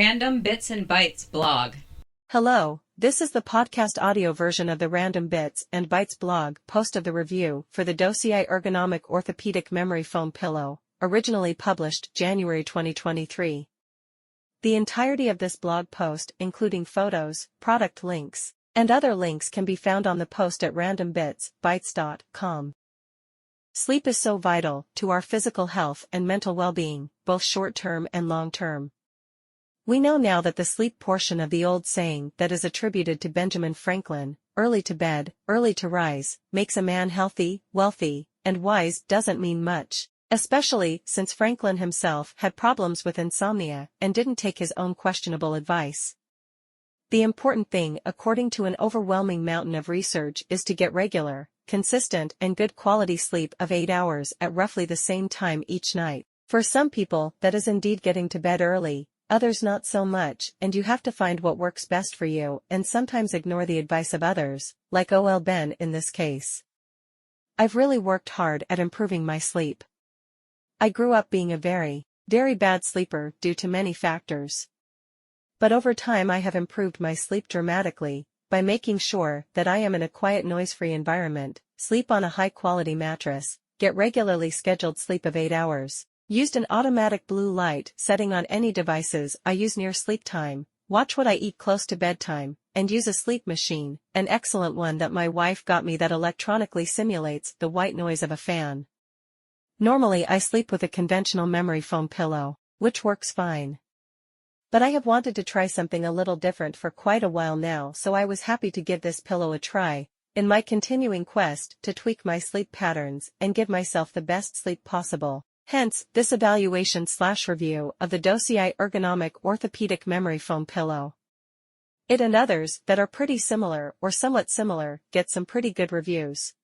Random Bits and Bytes blog. Hello, this is the podcast audio version of the Random Bits and Bytes blog post of the review for the DOSII Ergonomic Orthopedic Memory Foam Pillow, originally published January 2023. The entirety of this blog post, including photos, product links, and other links, can be found on the post at randombitsbytes.com. Sleep is so vital to our physical health and mental well-being, both short-term and long-term. We know now that the sleep portion of the old saying that is attributed to Benjamin Franklin, early to bed, early to rise, makes a man healthy, wealthy, and wise doesn't mean much, especially since Franklin himself had problems with insomnia and didn't take his own questionable advice. The important thing, according to an overwhelming mountain of research, is to get regular, consistent and good quality sleep of 8 hours at roughly the same time each night. For some people, that is indeed getting to bed early, others not so much, and you have to find what works best for you and sometimes ignore the advice of others, like Ben in this case. I've really worked hard at improving my sleep. I grew up being a very bad sleeper due to many factors. But over time I have improved my sleep dramatically, by making sure that I am in a quiet, noise-free environment, sleep on a high-quality mattress, get regularly scheduled sleep of 8 hours, used an automatic blue light setting on any devices I use near sleep time, watch what I eat close to bedtime, and use a sleep machine, an excellent one that my wife got me that electronically simulates the white noise of a fan. Normally I sleep with a conventional memory foam pillow, which works fine. But I have wanted to try something a little different for quite a while now, so I was happy to give this pillow a try, in my continuing quest to tweak my sleep patterns and give myself the best sleep possible. Hence, this evaluation/review of the DOSII Ergonomic Orthopedic Memory Foam Pillow. It and others that are pretty similar or somewhat similar get some pretty good reviews.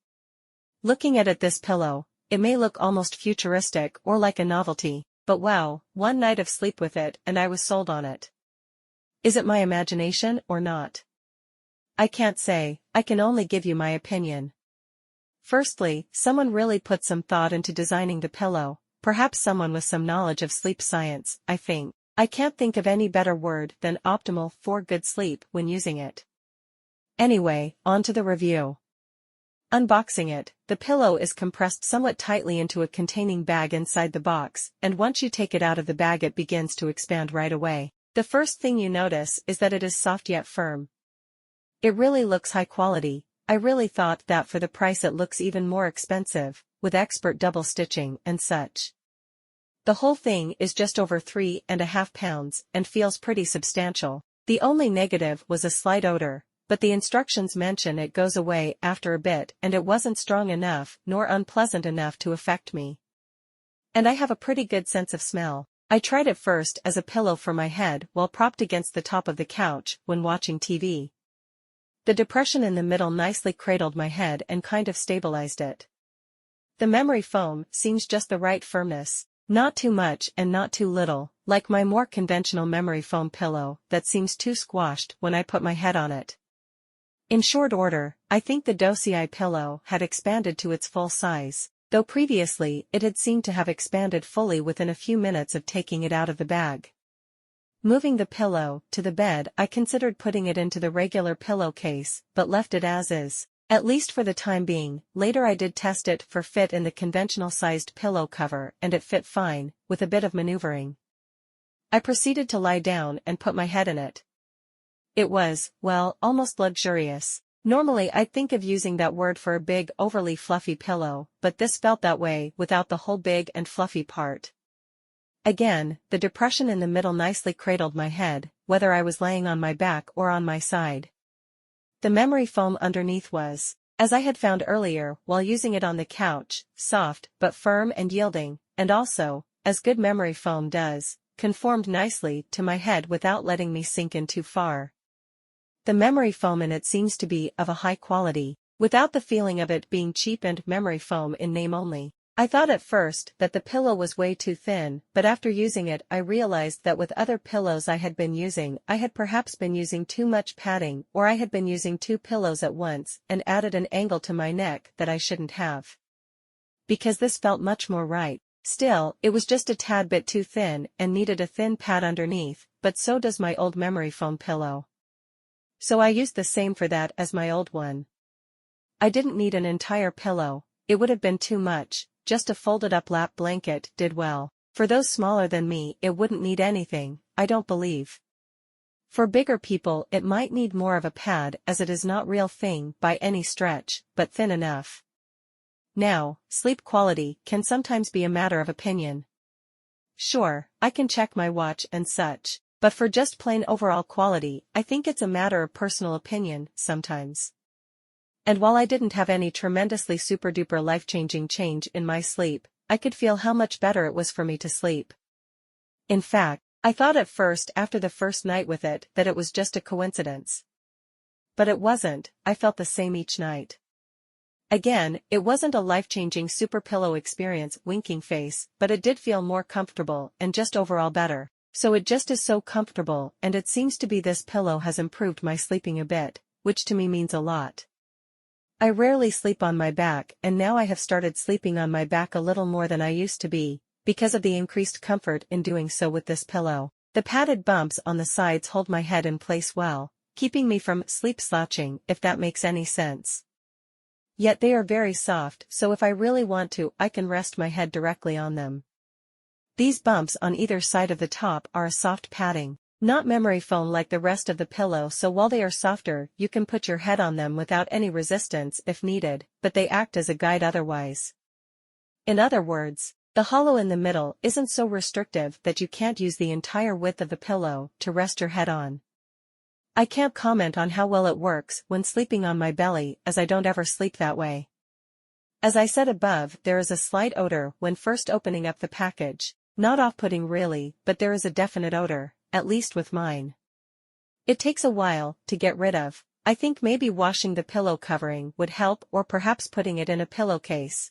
Looking at this pillow, it may look almost futuristic or like a novelty, but wow, one night of sleep with it and I was sold on it. Is it my imagination or not? I can't say, I can only give you my opinion. Firstly, someone really put some thought into designing the pillow. Perhaps someone with some knowledge of sleep science, I think. I can't think of any better word than optimal for good sleep when using it. Anyway, on to the review. Unboxing it, the pillow is compressed somewhat tightly into a containing bag inside the box, and once you take it out of the bag it begins to expand right away. The first thing you notice is that it is soft yet firm. It really looks high quality. I really thought that for the price it looks even more expensive, with expert double stitching and such. The whole thing is just over 3.5 pounds and feels pretty substantial. The only negative was a slight odor, but the instructions mention it goes away after a bit and it wasn't strong enough nor unpleasant enough to affect me. And I have a pretty good sense of smell. I tried it first as a pillow for my head while propped against the top of the couch when watching TV. The depression in the middle nicely cradled my head and kind of stabilized it. The memory foam seems just the right firmness. Not too much and not too little, like my more conventional memory foam pillow that seems too squashed when I put my head on it. In short order, I think the DOSII pillow had expanded to its full size, though previously it had seemed to have expanded fully within a few minutes of taking it out of the bag. Moving the pillow to the bed, I considered putting it into the regular pillowcase, but left it as is. At least for the time being. Later I did test it for fit in the conventional sized pillow cover and it fit fine, with a bit of maneuvering. I proceeded to lie down and put my head in it. It was, well, almost luxurious. Normally I'd think of using that word for a big, overly fluffy pillow, but this felt that way without the whole big and fluffy part. Again, the depression in the middle nicely cradled my head, whether I was laying on my back or on my side. The memory foam underneath was, as I had found earlier while using it on the couch, soft but firm and yielding, and also, as good memory foam does, conformed nicely to my head without letting me sink in too far. The memory foam in it seems to be of a high quality, without the feeling of it being cheap and memory foam in name only. I thought at first that the pillow was way too thin, but after using it I realized that with other pillows I had been using I had perhaps been using too much padding or I had been using 2 pillows at once and added an angle to my neck that I shouldn't have. Because this felt much more right. Still, it was just a tad bit too thin and needed a thin pad underneath, but so does my old memory foam pillow. So I used the same for that as my old one. I didn't need an entire pillow, it would have been too much, just a folded up lap blanket did well. For those smaller than me it wouldn't need anything, I don't believe. For bigger people it might need more of a pad as it is not real thing by any stretch, but thin enough. Now, sleep quality can sometimes be a matter of opinion. Sure, I can check my watch and such, but for just plain overall quality I think it's a matter of personal opinion sometimes. And while I didn't have any tremendously super-duper life-changing change in my sleep, I could feel how much better it was for me to sleep. In fact, I thought at first after the first night with it that it was just a coincidence. But it wasn't, I felt the same each night. Again, it wasn't a life-changing super pillow experience, winking face, but it did feel more comfortable and just overall better. So it just is so comfortable, and it seems to be this pillow has improved my sleeping a bit, which to me means a lot. I rarely sleep on my back and now I have started sleeping on my back a little more than I used to be, because of the increased comfort in doing so with this pillow. The padded bumps on the sides hold my head in place well, keeping me from sleep slouching, if that makes any sense. Yet they are very soft, so if I really want to I can rest my head directly on them. These bumps on either side of the top are a soft padding. Not memory foam like the rest of the pillow, so while they are softer you can put your head on them without any resistance if needed, but they act as a guide otherwise. In other words, the hollow in the middle isn't so restrictive that you can't use the entire width of the pillow to rest your head on. I can't comment on how well it works when sleeping on my belly as I don't ever sleep that way. As I said above, there is a slight odor when first opening up the package, not off-putting really, but there is a definite odor. At least with mine. It takes a while to get rid of. I think maybe washing the pillow covering would help, or perhaps putting it in a pillowcase.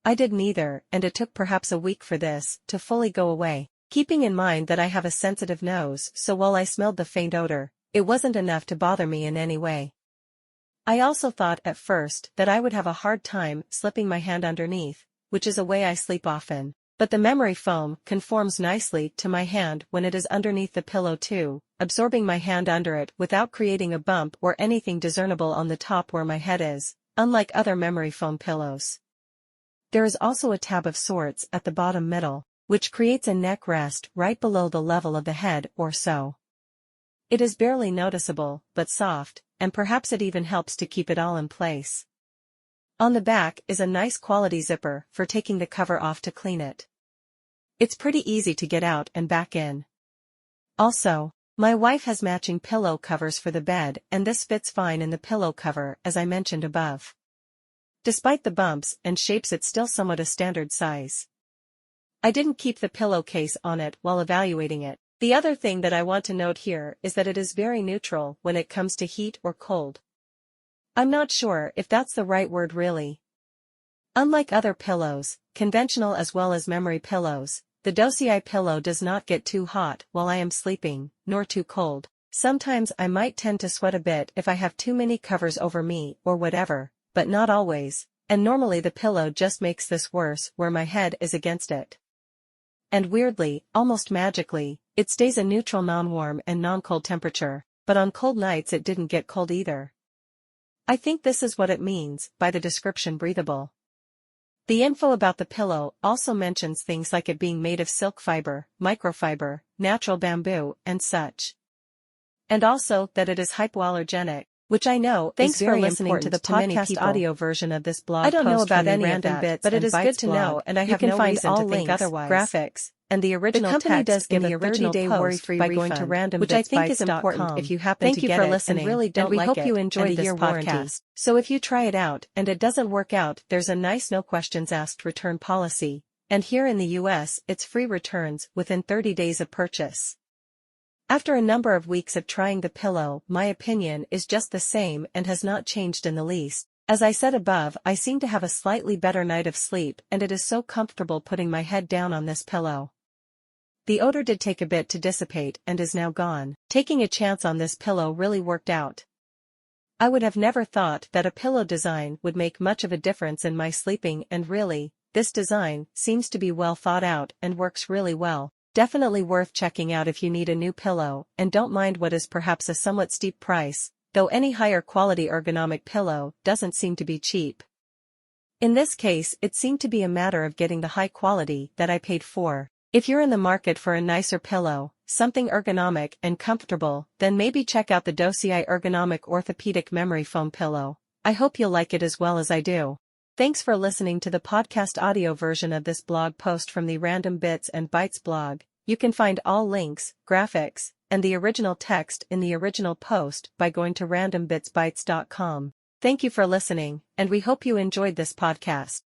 I did neither, and it took perhaps a week for this to fully go away, keeping in mind that I have a sensitive nose, so while I smelled the faint odor, it wasn't enough to bother me in any way. I also thought at first that I would have a hard time slipping my hand underneath, which is a way I sleep often. But the memory foam conforms nicely to my hand when it is underneath the pillow too, absorbing my hand under it without creating a bump or anything discernible on the top where my head is, unlike other memory foam pillows. There is also a tab of sorts at the bottom middle, which creates a neck rest right below the level of the head or so. It is barely noticeable, but soft, and perhaps it even helps to keep it all in place. On the back is a nice quality zipper for taking the cover off to clean it. It's pretty easy to get out and back in. Also, my wife has matching pillow covers for the bed and this fits fine in the pillow cover as I mentioned above. Despite the bumps and shapes it's still somewhat a standard size. I didn't keep the pillowcase on it while evaluating it. The other thing that I want to note here is that it is very neutral when it comes to heat or cold. I'm not sure if that's the right word really. Unlike other pillows, conventional as well as memory pillows, the DOSII pillow does not get too hot while I am sleeping, nor too cold. Sometimes I might tend to sweat a bit if I have too many covers over me or whatever, but not always, and normally the pillow just makes this worse where my head is against it. And weirdly, almost magically, it stays a neutral non-warm and non-cold temperature, but on cold nights it didn't get cold either. I think this is what it means by the description breathable. The info about the pillow also mentions things like it being made of silk fiber, microfiber, natural bamboo, and such. And also that it is hypoallergenic, which I know is very important to the podcast audio version of this blog. I don't know about any random bits, but it is good to know, and I have no reason to think otherwise. Graphics and the original company does give a 30-day worry-free by going to randombitsbytes.com, which I think is important if you happen to get it. Thank you for listening, and really don't like it. We hope you enjoyed this podcast. So if you try it out and it doesn't work out, there's a nice no questions asked return policy, and here in the US it's free returns within 30 days of purchase. After a number of weeks of trying the pillow, my opinion is just the same and has not changed in the least. As I said above, I seem to have a slightly better night of sleep and it is so comfortable putting my head down on this pillow. The odor did take a bit to dissipate and is now gone. Taking a chance on this pillow really worked out. I would have never thought that a pillow design would make much of a difference in my sleeping, and really, this design seems to be well thought out and works really well. Definitely worth checking out if you need a new pillow and don't mind what is perhaps a somewhat steep price, though any higher quality ergonomic pillow doesn't seem to be cheap. In this case, it seemed to be a matter of getting the high quality that I paid for. If you're in the market for a nicer pillow, something ergonomic and comfortable, then maybe check out the DOSII Ergonomic Orthopedic Memory Foam Pillow. I hope you'll like it as well as I do. Thanks for listening to the podcast audio version of this blog post from the Random Bits and Bytes blog. You can find all links, graphics, and the original text in the original post by going to randombitsbytes.com. Thank you for listening, and we hope you enjoyed this podcast.